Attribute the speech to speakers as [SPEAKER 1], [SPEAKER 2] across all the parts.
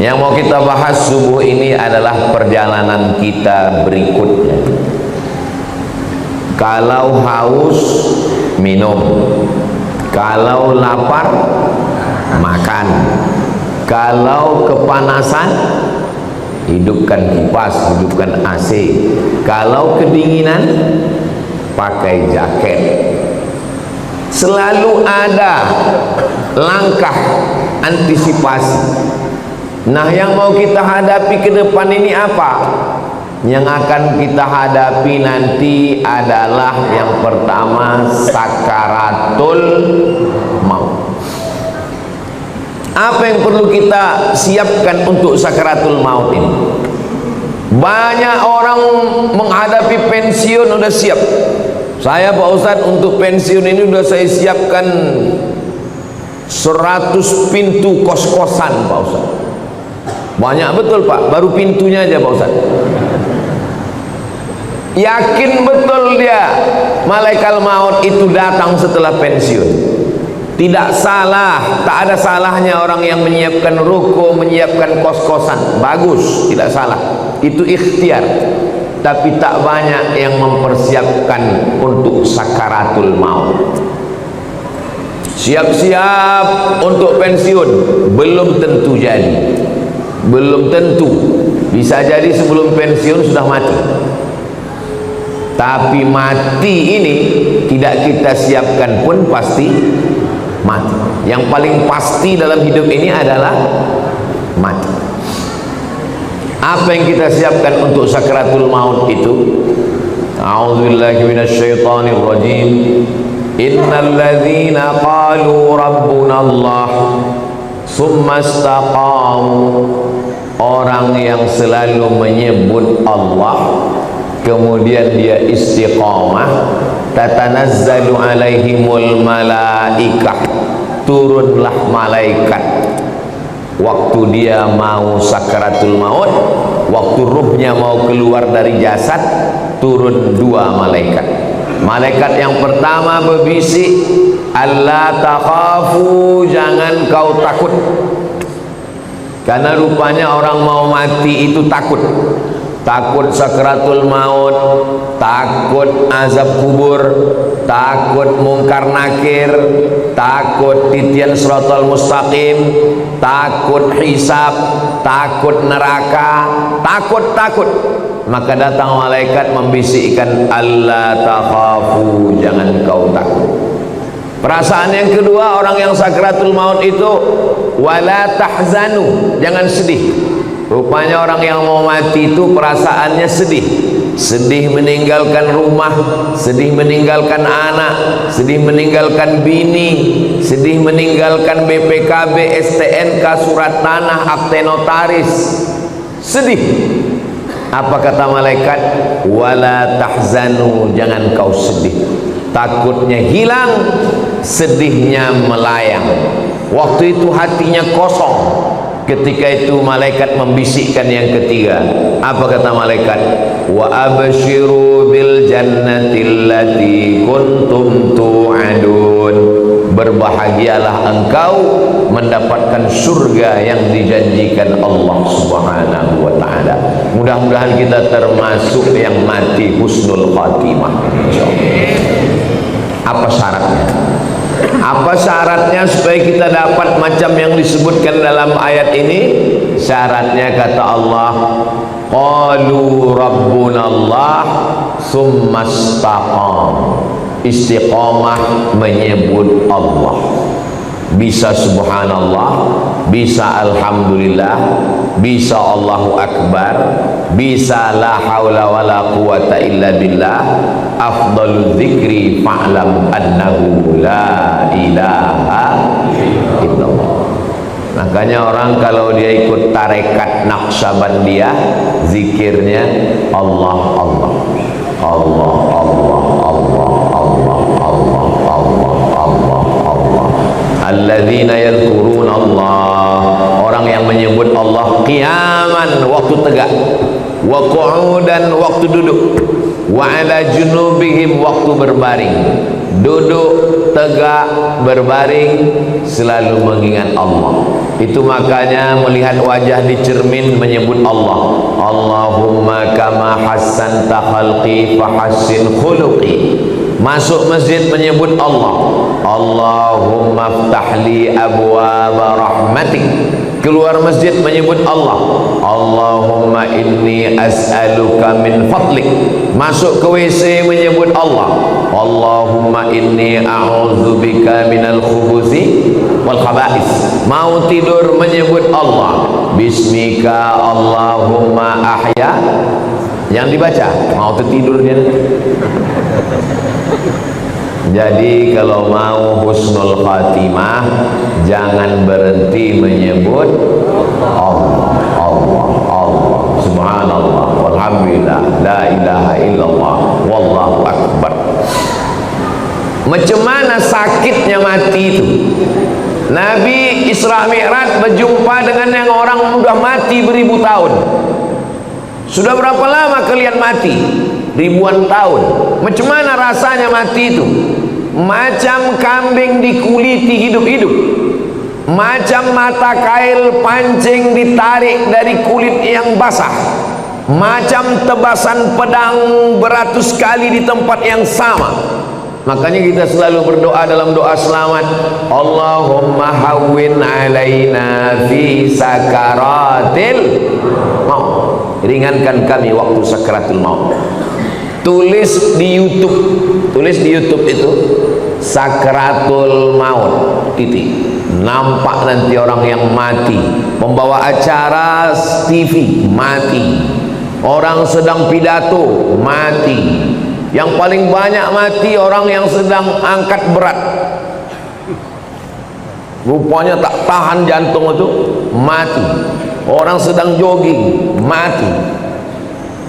[SPEAKER 1] Yang mau kita bahas subuh ini adalah perjalanan kita berikutnya. Kalau haus, minum. Kalau lapar, makan. Kalau kepanasan, hidupkan kipas, hidupkan AC. Kalau kedinginan, pakai jaket. Selalu ada langkah antisipasi. Nah, yang mau kita hadapi ke depan ini apa? Yang akan kita hadapi nanti adalah yang pertama, sakaratul maut. Apa yang perlu kita siapkan untuk sakaratul maut ini? Banyak orang menghadapi pensiun udah siap. Saya Pak Ustadz untuk pensiun ini udah saya siapkan 100 pintu kos-kosan Pak Ustadz. Banyak betul Pak, baru pintunya aja Pak Ustadz. Yakin betul dia malaikat maut itu datang setelah pensiun. Tidak salah, tak ada salahnya orang yang menyiapkan ruko, menyiapkan kos-kosan. Bagus, tidak salah. Itu ikhtiar. Tapi tak banyak yang mempersiapkan untuk sakaratul maut. Siap-siap untuk pensiun, belum tentu jadi. Belum tentu. Bisa jadi sebelum pensiun sudah mati. Tapi mati ini tidak kita siapkan pun pasti mati. Yang paling pasti dalam hidup ini adalah mati. Apa yang kita siapkan untuk sakaratul maut itu? A'udzubillahi minasyaitonir rajim. Innal ladzina qalu rabbuna Allah summa istaqamu. Orang yang selalu menyebut Allah kemudian dia istiqamah, tatanazzalu alaihimul malaikah, turunlah malaikat waktu dia mau sakaratul maut, waktu ruhnya mau keluar dari jasad, turun dua malaikat. Malaikat yang pertama berbisik, alla takhafu, jangan kau takut. Karena rupanya orang mau mati itu takut. Takut sakaratul maut, takut azab kubur, takut mungkar nakir, takut titian siratal mustaqim, takut hisab, takut neraka, takut. Maka datang malaikat membisikkan, alla takhafu, jangan kau takut. Perasaan yang kedua orang yang sakaratul maut itu, wala tahzanu, jangan sedih. Rupanya orang yang mau mati itu perasaannya sedih. Sedih meninggalkan rumah, sedih meninggalkan anak, sedih meninggalkan bini, sedih meninggalkan BPKB, STNK, surat tanah, akte notaris. Sedih. Apa kata malaikat? Wala tahzanu, jangan kau sedih. Takutnya hilang, sedihnya melayang. Waktu itu hatinya kosong. Ketika itu malaikat membisikkan yang ketiga. Apa kata malaikat? Wa abshiru bil jannati allati kuntum tu'adun. Berbahagialah engkau mendapatkan surga yang dijanjikan Allah Subhanahu wa taala. Mudah-mudahan kita termasuk yang mati husnul khatimah insyaallah. Apa syaratnya? Apa syaratnya supaya kita dapat macam yang disebutkan dalam ayat ini? Syaratnya kata Allah, qalu rabbunallah summa istaqam. Istiqamah menyebut Allah. Bisa subhanallah, bisa alhamdulillah, bisa Allahu akbar, bisa la haula wala quwata illa billah. Afdalul dzikri fa'lam annahu la ilaha illallah. Makanya orang kalau dia ikut tarekat Naqsabandiyah, zikirnya Allah Allah Allah Allah Allah Allah Allah Allah Allah Allah. Alladzina yadhkuruna Allah, orang yang menyebut Allah qiyaman, waktu tegak, wa qu'udan, waktu duduk, wa ala junubihim, waktu berbaring. Duduk, tegak, berbaring, selalu mengingat Allah. Itu makanya melihat wajah di cermin menyebut Allah. Allahumma kama hassanta khalqi fahassin khuluqi. Masuk masjid menyebut Allah. Allahumma ftahli abwaaba rahmatik. Keluar masjid menyebut Allah. Allahumma inni as'aluka min fadlik. Masuk ke WC menyebut Allah. Allahumma inni a'udzubika minal khubuthi wal khaba'is. Mau tidur menyebut Allah. Bismika Allahumma ahya. Yang dibaca mau tertidur dia. Jadi kalau mau husnul khatimah, jangan berhenti menyebut Allah, Allah, Allah, subhanallah, walhamdulillah, la ilaha illallah, wallahu akbar. Macam mana sakitnya mati itu? Nabi Isra Mi'raj berjumpa dengan yang orang sudah mati beribu tahun. Sudah berapa lama kalian mati? Ribuan tahun. Macam mana rasanya mati itu? Macam kambing dikuliti hidup-hidup, macam mata kail pancing ditarik dari kulit yang basah, macam tebasan pedang beratus kali di tempat yang sama. Makanya kita selalu berdoa dalam doa selamat, Allahumma hawwin alaina fi sakaratil maut. Ringankan kami waktu sakaratul maut. Tulis di YouTube itu sakratul maut titik. Nampak nanti orang yang mati, pembawa acara TV mati, orang sedang pidato mati, yang paling banyak mati orang yang sedang angkat berat, rupanya tak tahan jantung itu mati, orang sedang jogging mati.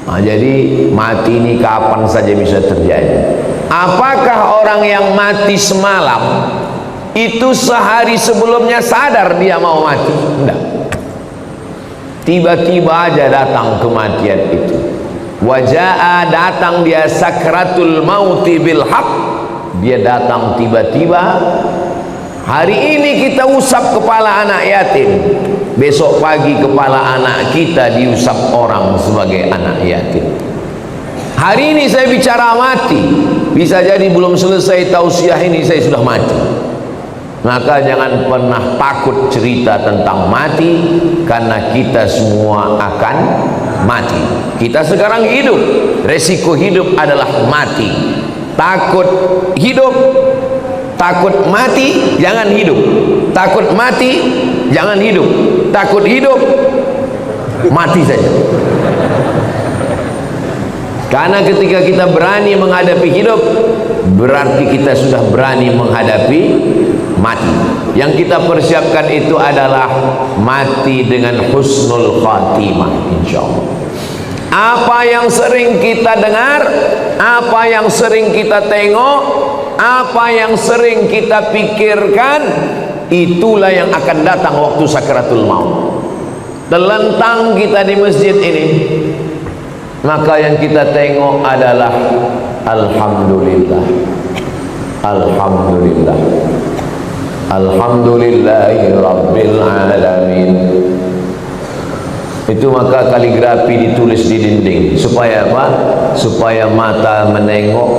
[SPEAKER 1] Nah, jadi mati ini kapan saja bisa terjadi. Apakah orang yang mati semalam itu sehari sebelumnya sadar dia mau mati? Tidak. Tiba-tiba aja datang kematian itu. Wajaa, datang dia sakratul mauti bil haq. Dia datang tiba-tiba. Hari ini kita usap kepala anak yatim, besok pagi kepala anak kita diusap orang sebagai anak yatim. Hari ini saya bicara mati, bisa jadi belum selesai tausiah ini saya sudah mati. Maka jangan pernah takut cerita tentang mati, karena kita semua akan mati. Kita sekarang hidup, resiko hidup adalah mati. Takut hidup, takut mati, jangan hidup. Takut mati, jangan hidup. Takut hidup, mati saja. Karena ketika kita berani menghadapi hidup, berarti kita sudah berani menghadapi mati. Yang kita persiapkan itu adalah mati dengan husnul khatimah, insyaallah. Apa yang sering kita dengar, apa yang sering kita tengok, apa yang sering kita pikirkan, itulah yang akan datang waktu sakaratul maut. Terlentang kita di masjid ini, maka yang kita tengok adalah alhamdulillah, alhamdulillah, alhamdulillahi rabbil alamin. Itu maka kaligrafi ditulis di dinding. Supaya apa? Supaya mata menengok.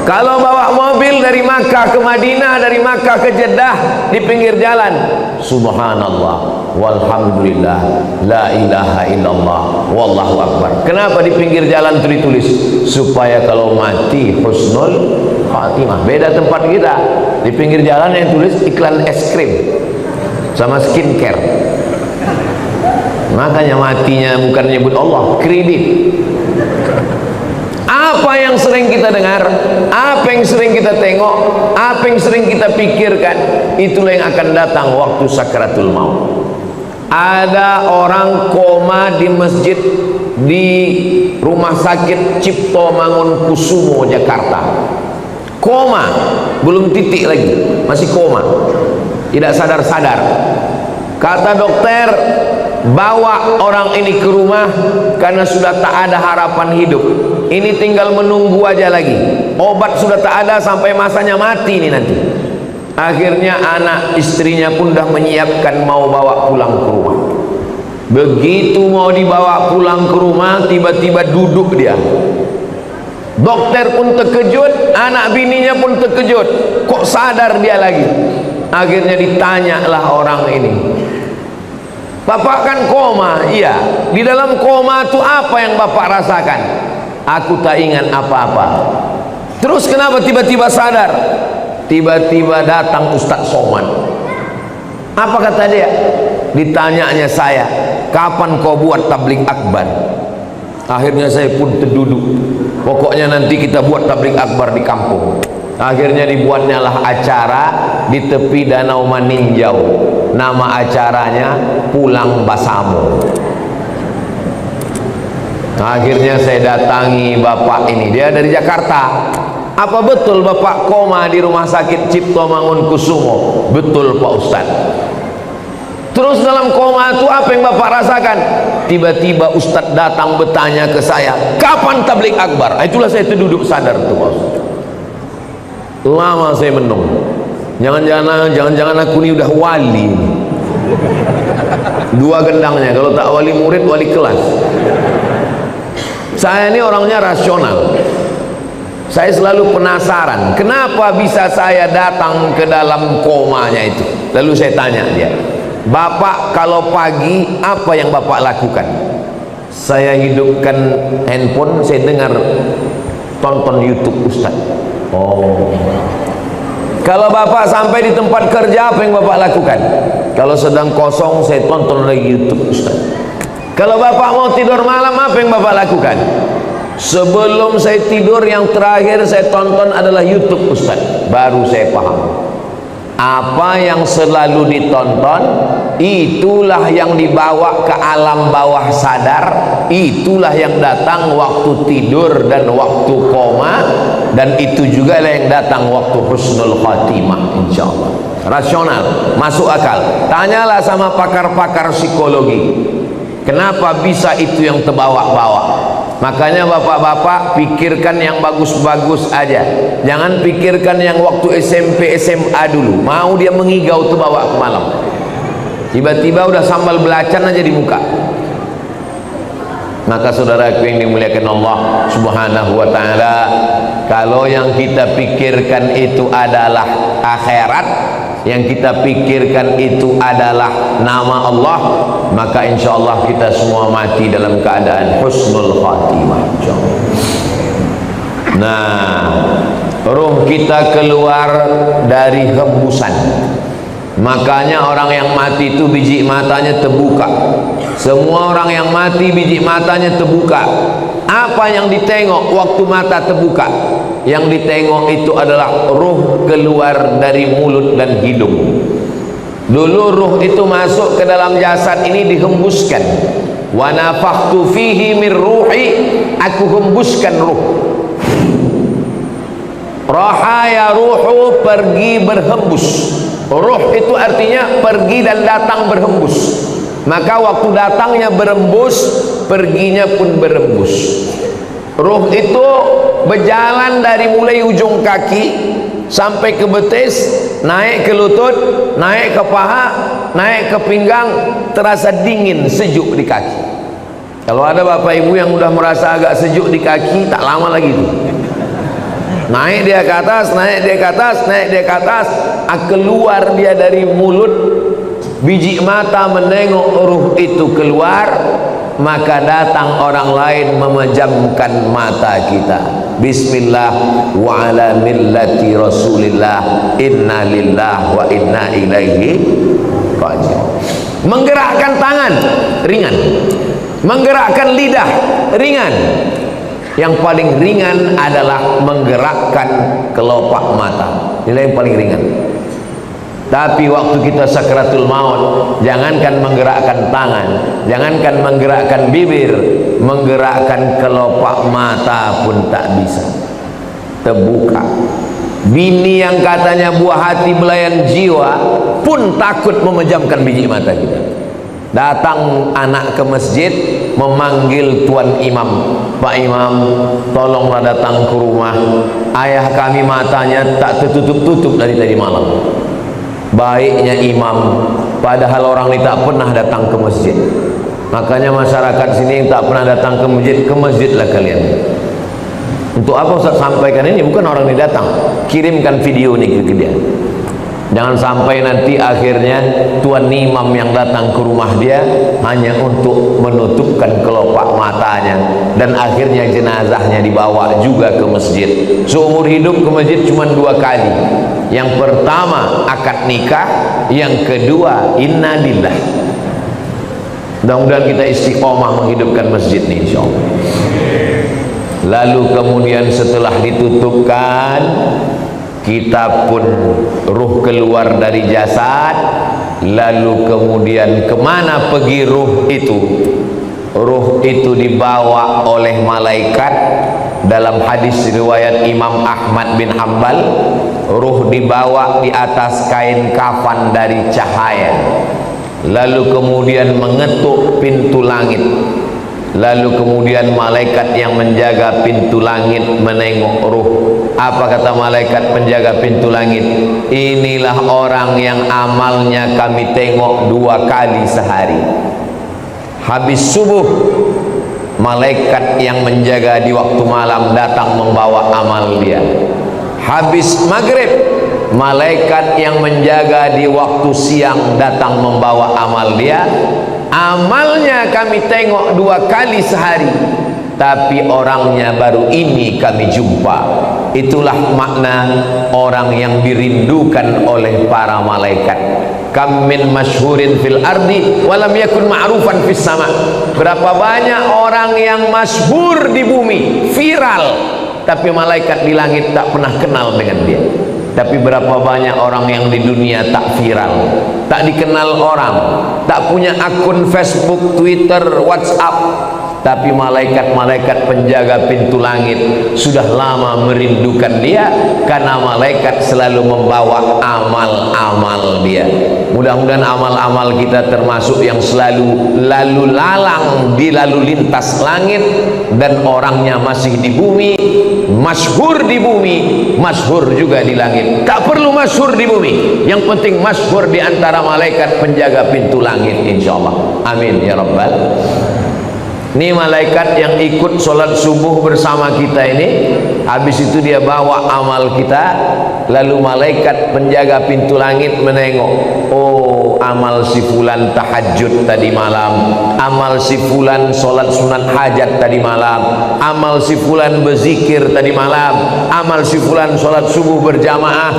[SPEAKER 1] Kalau bawa mobil dari Makkah ke Madinah, dari Makkah ke Jeddah, di pinggir jalan, subhanallah, walhamdulillah, la ilaha illallah, wallahu akbar. Kenapa di pinggir jalan itu ditulis? Supaya kalau mati husnul khatimah. Beda tempat kita, di pinggir jalan yang tulis iklan es krim sama skincare. Makanya matinya bukan menyebut Allah, kredit. Apa yang sering kita dengar, apa yang sering kita tengok, apa yang sering kita pikirkan, itulah yang akan datang waktu sakaratul maut. Ada orang koma di masjid di Rumah Sakit Cipto Mangunkusumo Jakarta. Koma, belum titik lagi, masih koma, tidak sadar-sadar. Kata dokter, bawa orang ini ke rumah karena sudah tak ada harapan hidup. Ini tinggal menunggu aja lagi. Obat sudah tak ada sampai masanya mati ini nanti. Akhirnya anak istrinya pun dah menyiapkan mau bawa pulang ke rumah. Begitu mau dibawa pulang ke rumah, tiba-tiba duduk dia. Dokter pun terkejut, anak bininya pun terkejut. Kok sadar dia lagi? Akhirnya ditanyalah orang ini, "Bapak kan koma?" "Iya." "Di dalam koma itu apa yang bapak rasakan?" "Aku tak ingat apa-apa." "Terus kenapa tiba-tiba sadar?" Tiba-tiba datang Ustadz Somad. Apa kata dia? Ditanyanya saya, "Kapan kau buat tabligh akbar?" Akhirnya saya pun terduduk. Pokoknya nanti kita buat tabligh akbar di kampung. Akhirnya dibuatnya lah acara di tepi Danau Maninjau. Nama acaranya Pulang Basamo. Akhirnya saya datangi bapak ini. Dia dari Jakarta. "Apa betul bapak koma di rumah sakit Cipto Mangunkusumo?" "Betul Pak Ustaz." "Terus dalam koma itu apa yang bapak rasakan?" Tiba-tiba Ustadz datang bertanya ke saya, "Kapan tabligh akbar?" Itulah saya terduduk sadar tuh Pak Ustaz. Lama saya menung. Jangan-jangan aku ini udah wali. Dua gendangnya, kalau tak wali murid, wali kelas. Saya ini orangnya rasional. Saya selalu penasaran, kenapa bisa saya datang ke dalam komanya itu. Lalu saya tanya dia, "Bapak kalau pagi apa yang bapak lakukan?" Saya hidupkan handphone, saya dengar tonton YouTube Ustaz. "Oh." "Kalau bapak sampai di tempat kerja apa yang bapak lakukan?" "Kalau sedang kosong saya tonton lagi YouTube Ustaz." "Kalau bapak mau tidur malam apa yang bapak lakukan?" "Sebelum saya tidur yang terakhir saya tonton adalah YouTube Ustaz." Baru saya paham, apa yang selalu ditonton itulah yang dibawa ke alam bawah sadar, itulah yang datang waktu tidur dan waktu koma, dan itu juga yang datang waktu husnul khatimah insyaallah. Rasional, masuk akal. Tanyalah sama pakar-pakar psikologi, kenapa bisa itu yang terbawa-bawa. Makanya bapak-bapak pikirkan yang bagus-bagus aja, jangan pikirkan yang waktu SMP SMA dulu. Mau dia mengigau tuh bawa ke malam, tiba-tiba udah sambal belacan aja di muka. Maka saudaraku yang dimuliakan Allah subhanahu wa ta'ala, kalau yang kita pikirkan itu adalah akhirat, yang kita pikirkan itu adalah nama Allah, maka insya Allah kita semua mati dalam keadaan husnul khatimah insyaallah. Nah, ruh kita keluar dari hembusan. Makanya orang yang mati itu biji matanya terbuka. Semua orang yang mati biji matanya terbuka. Apa yang ditengok waktu mata terbuka? Yang ditengok itu adalah ruh keluar dari mulut dan hidung. Dulu ruh itu masuk ke dalam jasad ini dihembuskan. Wa nafakhtu fihi min ruhi, aku hembuskan ruh. Rahaya ruhu, pergi berhembus. Ruh itu artinya pergi dan datang berhembus. Maka waktu datangnya berembus, perginya pun berembus. Ruh itu berjalan dari mulai ujung kaki sampai ke betis, naik ke lutut, naik ke paha, naik ke pinggang, terasa dingin, sejuk di kaki. Kalau ada bapak ibu yang udah merasa agak sejuk di kaki, tak lama lagi itu. Naik dia ke atas, naik dia ke atas, naik dia ke atas, keluar dia dari mulut, biji mata menengok ruh itu keluar, maka datang orang lain memejamkan mata kita. Bismillah wa ala millati Rasulillah, inna lillah wa inna ilaihi raji'un. Menggerakkan tangan ringan, menggerakkan lidah ringan. Yang paling ringan adalah menggerakkan kelopak mata. Ini yang paling ringan. Tapi waktu kita sakratul maut, jangankan menggerakkan tangan, jangankan menggerakkan bibir, menggerakkan kelopak mata pun tak bisa. Terbuka. Bini yang katanya buah hati belayan jiwa pun takut memejamkan biji mata kita. Datang anak ke masjid memanggil tuan imam, "Pak Imam, tolonglah datang ke rumah. Ayah kami matanya tak tertutup-tutup dari tadi malam. baiknya imam, padahal orang ini tak pernah datang ke masjid. Makanya masyarakat sini yang tak pernah datang ke masjidlah kalian. Untuk apa Ustaz sampaikan ini? Bukan orang ini datang, kirimkan video ini ke dia. Jangan sampai nanti akhirnya tuan imam yang datang ke rumah dia hanya untuk menutupkan kelopak matanya, dan akhirnya jenazahnya dibawa juga ke masjid. Seumur hidup ke masjid cuma 2 kali. Yang pertama akad nikah, yang kedua inna lillah. Mudah-mudahan kita istiqomah menghidupkan masjid ini insyaallah. Lalu kemudian setelah ditutupkan, kita pun ruh keluar dari jasad. Lalu kemudian kemana pergi ruh itu? Ruh itu dibawa oleh malaikat. Dalam hadis riwayat Imam Ahmad bin Hanbal, ruh dibawa di atas kain kafan dari cahaya, lalu kemudian mengetuk pintu langit. Lalu kemudian malaikat yang menjaga pintu langit menengok ruh. Apa kata malaikat penjaga pintu langit? Inilah orang yang amalnya kami tengok 2 kali sehari. Habis subuh, malaikat yang menjaga di waktu malam datang membawa amal dia. Habis maghrib, malaikat yang menjaga di waktu siang datang membawa amal dia. Amalnya kami tengok 2 kali sehari, tapi orangnya baru ini kami jumpa. Itulah makna orang yang dirindukan oleh para malaikat. Kam min masyhurin fil ardi walam yakun ma'rufan fis sama. Berapa banyak orang yang masyhur di bumi, viral, tapi malaikat di langit tak pernah kenal dengan dia. Tapi berapa banyak orang yang di dunia tak viral, tak dikenal orang, tak punya akun Facebook, Twitter, WhatsApp, tapi malaikat-malaikat penjaga pintu langit sudah lama merindukan dia, karena malaikat selalu membawa amal-amal dia. Mudah-mudahan amal-amal kita termasuk yang selalu lalu lalang di lalu lintas langit, dan orangnya masih di bumi, masyhur di bumi, masyhur juga di langit. Tak perlu masyhur di bumi, yang penting masyhur di antara malaikat penjaga pintu langit insyaallah. Amin ya rabbal. Ini malaikat yang ikut sholat subuh bersama kita ini, habis itu dia bawa amal kita. Lalu malaikat penjaga pintu langit menengok, oh amal si fulan tahajud tadi malam, amal si fulan sholat sunat hajat tadi malam, amal si fulan berzikir tadi malam, amal si fulan sholat subuh berjamaah.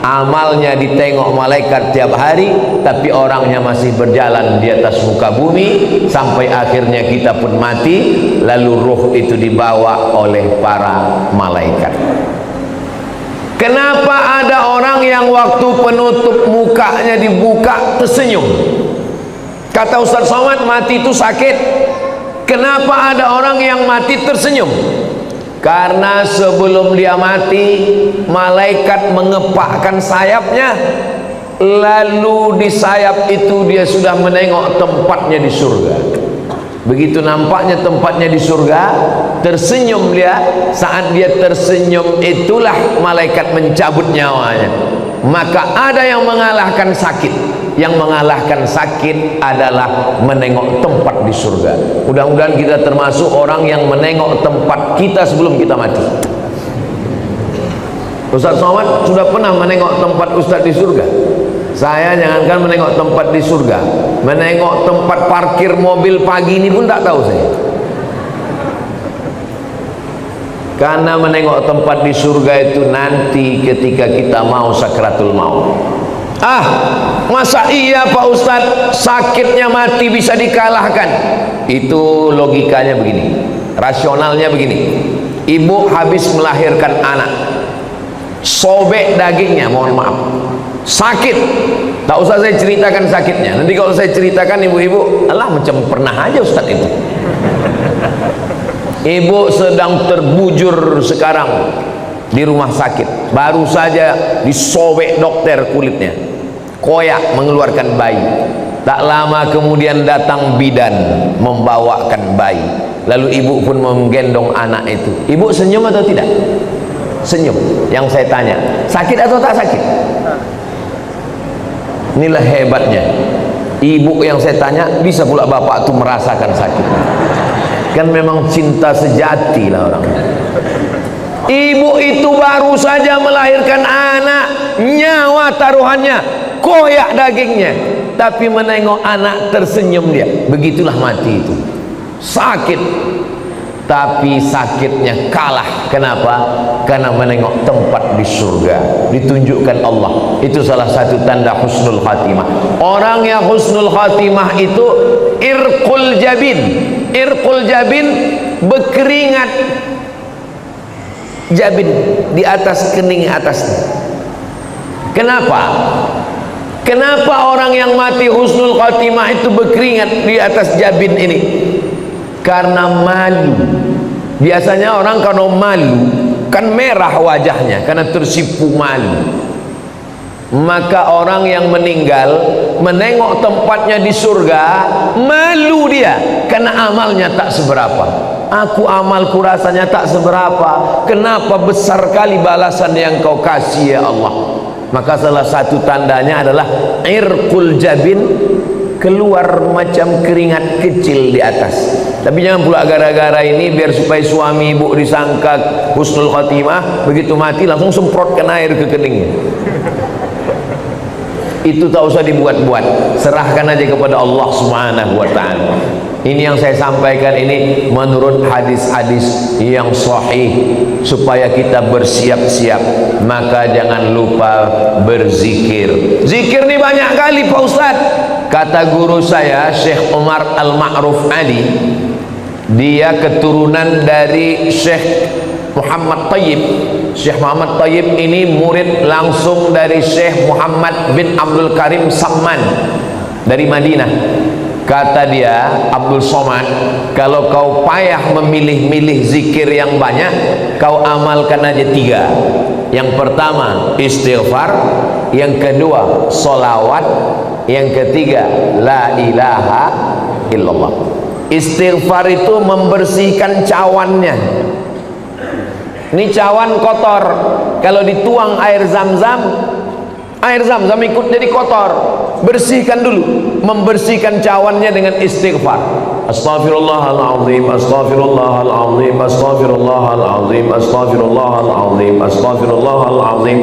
[SPEAKER 1] Amalnya ditengok malaikat tiap hari, tapi orangnya masih berjalan di atas muka bumi, sampai akhirnya kita pun mati, lalu ruh itu dibawa oleh para malaikat. Kenapa ada orang yang waktu penutup mukanya dibuka tersenyum? Kata Ustaz Somad, mati itu sakit. Kenapa ada orang yang mati tersenyum? Karena sebelum dia mati, malaikat mengepakkan sayapnya, lalu di sayap itu dia sudah menengok tempatnya di surga. Begitu nampaknya tempatnya di surga, tersenyum dia. Saat dia tersenyum itulah malaikat mencabut nyawanya. Maka ada yang mengalahkan sakit. Yang mengalahkan sakit adalah menengok tempat di surga. Mudah-mudahan kita termasuk orang yang menengok tempat kita sebelum kita mati. Ustaz Somad sudah pernah menengok tempat Ustaz di surga. Saya jangankan menengok tempat di surga, menengok tempat parkir mobil pagi ini pun tak tahu saya. Karena menengok tempat di surga itu nanti ketika kita mau sakratul maut. Ah, masa iya Pak Ustadz, sakitnya mati bisa dikalahkan? Itu logikanya begini, rasionalnya begini. Ibu habis melahirkan anak, sobek dagingnya, mohon maaf, sakit. Tak usah saya ceritakan sakitnya. Nanti kalau saya ceritakan ibu-ibu, alah macam pernah aja Ustadz itu. Ibu sedang terbujur sekarang di rumah sakit, baru saja disobek dokter kulitnya, koyak mengeluarkan bayi. Tak lama kemudian datang bidan membawakan bayi, lalu ibu pun menggendong anak itu. Ibu senyum atau tidak? Senyum. Yang saya tanya, sakit atau tak sakit? Inilah hebatnya. Ibu yang saya tanya, bisa pula bapak tuh merasakan sakit. Kan memang cinta sejati lah orang. Ibu itu baru saja melahirkan anak, nyawa taruhannya, koyak dagingnya, tapi menengok anak tersenyum dia. Begitulah mati itu. Sakit, tapi sakitnya kalah. Kenapa? Karena menengok tempat di surga, ditunjukkan Allah. Itu salah satu tanda husnul khatimah. Orang yang husnul khatimah itu irqul jabin. Irqul jabin, berkeringat jabin di atas kening atasnya. Kenapa? Kenapa orang yang mati husnul khatimah itu berkeringat di atas jabin ini? Karena malu. Biasanya orang kalau malu kan merah wajahnya karena tersipu malu. Maka orang yang meninggal menengok tempatnya di surga, malu dia karena amalnya tak seberapa. Aku amalku rasanya tak seberapa, kenapa besar kali balasan yang kau kasih ya Allah. Maka salah satu tandanya adalah irqul jabin, keluar macam keringat kecil di atas. Tapi jangan pula gara-gara ini biar supaya suami ibu disangka husnul khatimah, begitu mati langsung semprotkan air ke keningnya. Itu tak usah dibuat-buat, serahkan aja kepada Allah Subhanahu wa ta'ala. Ini yang saya sampaikan ini menurut hadis-hadis yang sahih, supaya kita bersiap-siap. Maka jangan lupa berzikir. Zikir ini banyak kali Pak Ustaz. Kata guru saya Syekh Umar Al-Ma'ruf Ali, dia keturunan dari Syekh Muhammad Tayyib. Syekh Muhammad Tayyib ini murid langsung dari Syekh Muhammad bin Abdul Karim Samman dari Madinah. Kata dia, Abdul Somad, kalau kau payah memilih-milih zikir yang banyak, kau amalkan aja 3. Yang pertama istighfar, yang kedua solawat, yang ketiga la ilaha illallah. Istighfar itu membersihkan cawannya. Ini cawan kotor, kalau dituang air zam-zam ikut jadi kotor. Bersihkan dulu, membersihkan cawannya dengan istighfar. Astaghfirullahaladzim, astaghfirullahaladzim, astaghfirullahaladzim, astaghfirullahaladzim, astaghfirullahaladzim.